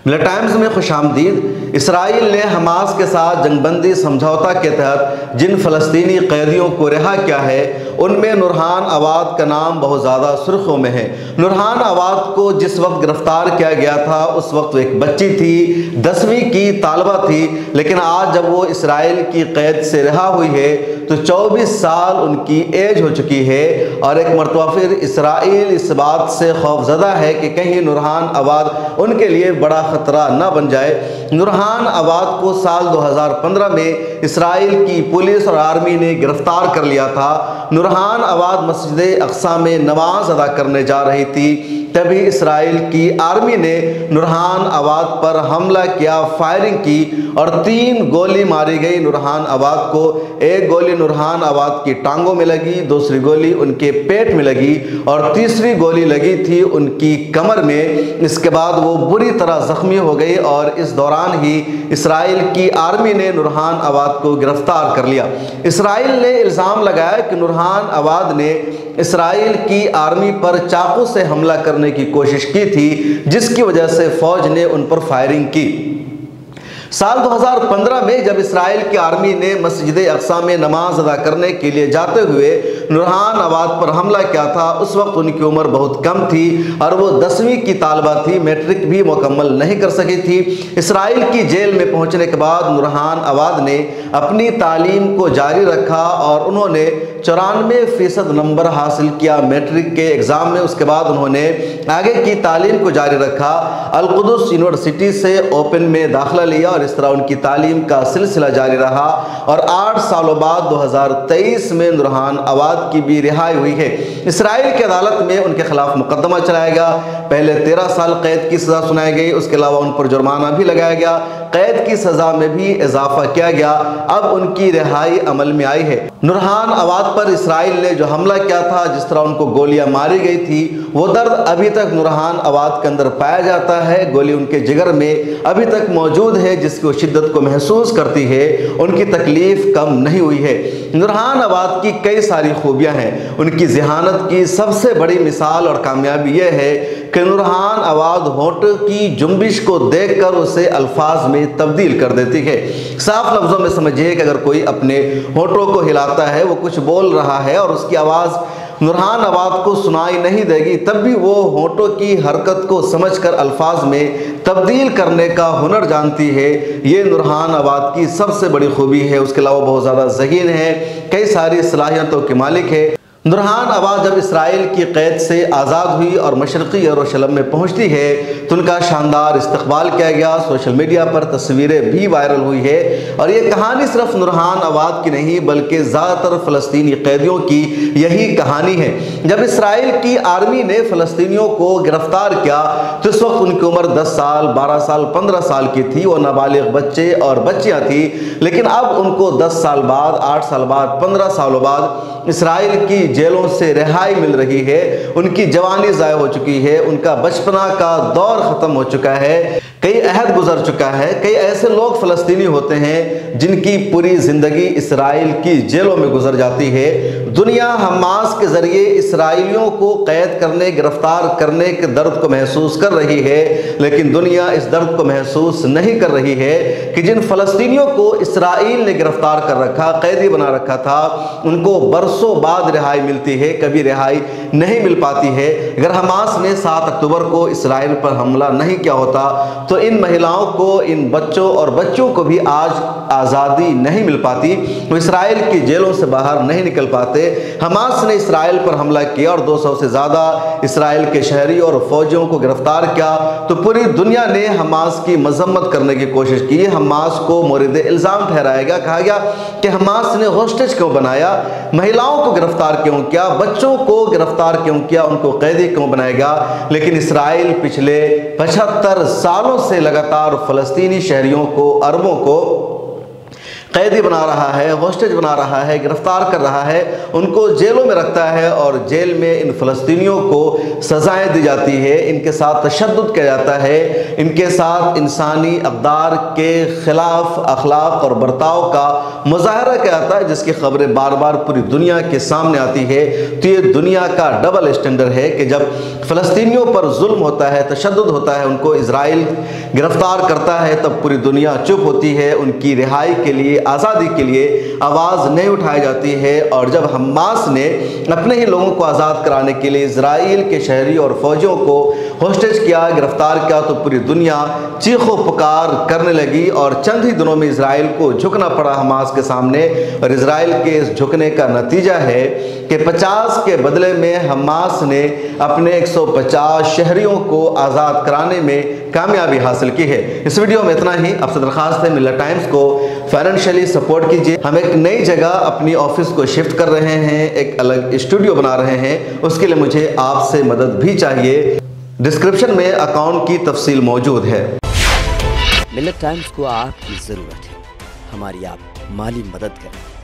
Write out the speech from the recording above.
ملت ٹائمز میں خوش آمدید۔ اسرائیل نے حماس کے ساتھ جنگ بندی سمجھوتا کے تحت جن فلسطینی قیدیوں کو رہا کیا ہے ان میں نورہان عواد کا نام بہت زیادہ سرخیوں میں ہے۔ نورہان عواد کو جس وقت گرفتار کیا گیا تھا اس وقت وہ ایک بچی تھی، 10ویں کی طالبہ تھی، لیکن آج جب وہ اسرائیل کی قید سے رہا ہوئی ہے تو 24 سال ان کی ایج ہو چکی ہے، اور ایک مرتبہ پھر اسرائیل اس بات سے خوف زدہ ہے کہ کہیں نورہان عواد ان کے لیے بڑا خطرہ نہ بن جائے۔ نورہان عواد کو سال 2015 میں اسرائیل کی پولیس اور آرمی نے گرفتار کر لیا تھا۔ نورہان عواد مسجد اقصی میں نماز ادا کرنے جا رہی تھی، تبھی اسرائیل کی آرمی نے نورہان عواد پر حملہ کیا، فائرنگ کی اور 3 گولی ماری گئی نورہان عواد کو۔ ایک گولی نورہان عواد کی ٹانگوں میں لگی، دوسری گولی ان کے پیٹ میں لگی اور تیسری گولی لگی تھی ان کی کمر میں۔ اس کے بعد وہ بری طرح زخمی ہو گئی اور اس دوران ہی اسرائیل کی آرمی نے نورہان عواد کو گرفتار کر لیا۔ اسرائیل نے الزام لگایا کہ نورہان عواد نے اسرائیل کی آرمی پر چاقو سے حملہ کرنے کی کوشش کی تھی، جس کی وجہ سے فوج نے ان پر فائرنگ کی۔ سال 2015 میں جب اسرائیل کی آرمی نے مسجد اقصی میں نماز ادا کرنے کے لیے جاتے ہوئے نورہان عواد پر حملہ کیا تھا، اس وقت ان کی عمر بہت کم تھی اور وہ 10ویں کی طالبہ تھی، میٹرک بھی مکمل نہیں کر سکی تھی۔ اسرائیل کی جیل میں پہنچنے کے بعد نورہان عواد نے اپنی تعلیم کو جاری رکھا اور انہوں نے 94% نمبر حاصل کیا میٹرک کے ایگزام میں۔ اس کے بعد انہوں نے آگے کی تعلیم کو جاری رکھا، القدس یونیورسٹی سے اوپن میں داخلہ لیا اور اس طرح ان کی تعلیم کا سلسلہ جاری رہا، اور 8 سالوں بعد 2023 میں نورہان عواد کی بھی رہائی ہوئی ہے۔ اسرائیل کی عدالت میں ان کے خلاف مقدمہ چلایا گیا، پہلے 13 سال قید کی سزا سنائی گئی، اس کے علاوہ ان پر جرمانہ بھی لگایا گیا، قید کی سزا میں بھی اضافہ کیا گیا، اب ان کی رہائی عمل میں آئی ہے۔ نورہان عواد پر اسرائیل نے جو حملہ کیا تھا، جس طرح ان کو گولیاں ماری گئی تھی، وہ درد ابھی تک نورہان عواد کے اندر پایا جاتا ہے، گولی ان کے جگر میں ابھی تک موجود ہے، جس کی وہ شدت کو محسوس کرتی ہے، ان کی تکلیف کم نہیں ہوئی ہے۔ نورہان عواد کی کئی ساری خوبیاں ہیں، ان کی ذہانت کی سب سے بڑی مثال اور کامیابی یہ ہے کہ نورہان عواد ہونٹ کی جنبش کو دیکھ کر اسے الفاظ میں تبدیل کر دیتی ہے۔ صاف لفظوں میں سمجھیے کہ اگر کوئی اپنے ہونٹوں کو ہلاتا ہے، وہ کچھ بول رہا ہے اور اس کی آواز نورہان عواد کو سنائی نہیں دے گی، تب بھی وہ ہونٹوں کی حرکت کو سمجھ کر الفاظ میں تبدیل کرنے کا ہنر جانتی ہے۔ یہ نورہان عواد کی سب سے بڑی خوبی ہے۔ اس کے علاوہ بہت زیادہ ذہین ہے، کئی ساری صلاحیتوں کے مالک ہے۔ نورہان عواد جب اسرائیل کی قید سے آزاد ہوئی اور مشرقی یروشلم میں پہنچتی ہے تو ان کا شاندار استقبال کیا گیا، سوشل میڈیا پر تصویریں بھی وائرل ہوئی ہے، اور یہ کہانی صرف نورہان عواد کی نہیں بلکہ زیادہ تر فلسطینی قیدیوں کی یہی کہانی ہے۔ جب اسرائیل کی آرمی نے فلسطینیوں کو گرفتار کیا تو اس وقت ان کی عمر 10 سال، 12 سال، 15 سال کی تھی، وہ نابالغ بچے اور بچیاں تھیں، لیکن اب ان کو 10 سال بعد، 8 سال بعد، 15 سالوں بعد اسرائیل کی جیلوں سے رہائی مل رہی ہے۔ ان کی جوانی ضائع ہو چکی ہے، ان کا بچپنا کا دور ختم ہو چکا ہے، کئی عہد گزر چکا ہے۔ کئی ایسے لوگ فلسطینی ہوتے ہیں جن کی پوری زندگی اسرائیل کی جیلوں میں گزر جاتی ہے۔ دنیا حماس کے ذریعے اسرائیلیوں کو قید کرنے، گرفتار کرنے کے درد کو محسوس کر رہی ہے، لیکن دنیا اس درد کو محسوس نہیں کر رہی ہے کہ جن فلسطینیوں کو اسرائیل نے گرفتار کر رکھا، قیدی بنا رکھا تھا، ان کو برسوں بعد رہائی ملتی ہے، کبھی رہائی نہیں مل پاتی ہے۔ اگر حماس نے 7 اکتوبر کو اسرائیل پر حملہ نہیں کیا ہوتا تو ان مہیلاؤں کو، ان بچوں اور بچوں کو بھی آج آزادی نہیں مل پاتی، وہ اسرائیل کی جیلوں سے باہر نہیں نکل پاتے۔ حماس نے اسرائیل پر حملہ کیا اور 200 سے زیادہ اسرائیل کے شہری اور فوجیوں کو گرفتار کیا تو پوری دنیا نے حماس کی مذمت کرنے کی کوشش کی، حماس کو مورد الزام ٹھہرایا گیا، کہا گیا کہ حماس نے ہوسٹیج کیوں بنایا، مہیلاؤں کو گرفتار کیوں کیا، بچوں کو گرفتار کیوں کیا، ان کو قیدی کیوں بنایا گیا۔ لیکن اسرائیل پچھلے 75 سالوں سے لگاتار فلسطینی شہریوں کو، عربوں کو قیدی بنا رہا ہے، ہوسٹیج بنا رہا ہے، گرفتار کر رہا ہے، ان کو جیلوں میں رکھتا ہے اور جیل میں ان فلسطینیوں کو سزائیں دی جاتی ہے، ان کے ساتھ تشدد کیا جاتا ہے، ان کے ساتھ انسانی اقدار کے خلاف اخلاق اور برتاؤ کا مظاہرہ کیا جاتا ہے، جس کی خبریں بار بار پوری دنیا کے سامنے آتی ہے۔ تو یہ دنیا کا ڈبل اسٹینڈرڈ ہے کہ جب فلسطینیوں پر ظلم ہوتا ہے، تشدد ہوتا ہے، ان کو اسرائیل گرفتار کرتا ہے، تب پوری دنیا چپ ہوتی ہے، ان کی رہائی کے لیے، آزادی کے لیے آواز نہیں اٹھائی جاتی ہے۔ اور جب حماس نے اپنے ہی لوگوں کو آزاد کرانے کے لیے اسرائیل کے شہری اور فوجیوں کو ہوسٹیج کیا، گرفتار کیا، تو پوری دنیا چیخ و پکار کرنے لگی اور چند ہی دنوں میں اسرائیل کو جھکنا پڑا حماس کے سامنے۔ اور اسرائیل کے اس جھکنے کا نتیجہ ہے کہ 50 کے بدلے میں حماس نے اپنے 150 شہریوں کو آزاد کرانے میں کامیابی حاصل کی ہے۔ اس ویڈیو میں اتنا ہی۔ آپ سے درخواست ہے ملت ٹائمز کو فائنینشلی سپورٹ کیجیے۔ ہم ایک نئی جگہ اپنی آفس کو شفٹ کر رہے ہیں، ایک الگ اسٹوڈیو بنا رہے ہیں، اس کے لیے مجھے آپ سے مدد بھی چاہیے۔ ڈسکرپشن میں اکاؤنٹ کی تفصیل موجود ہے۔ ملت ٹائمز کو آپ کی ضرورت ہے، ہماری آپ مالی مدد کریں۔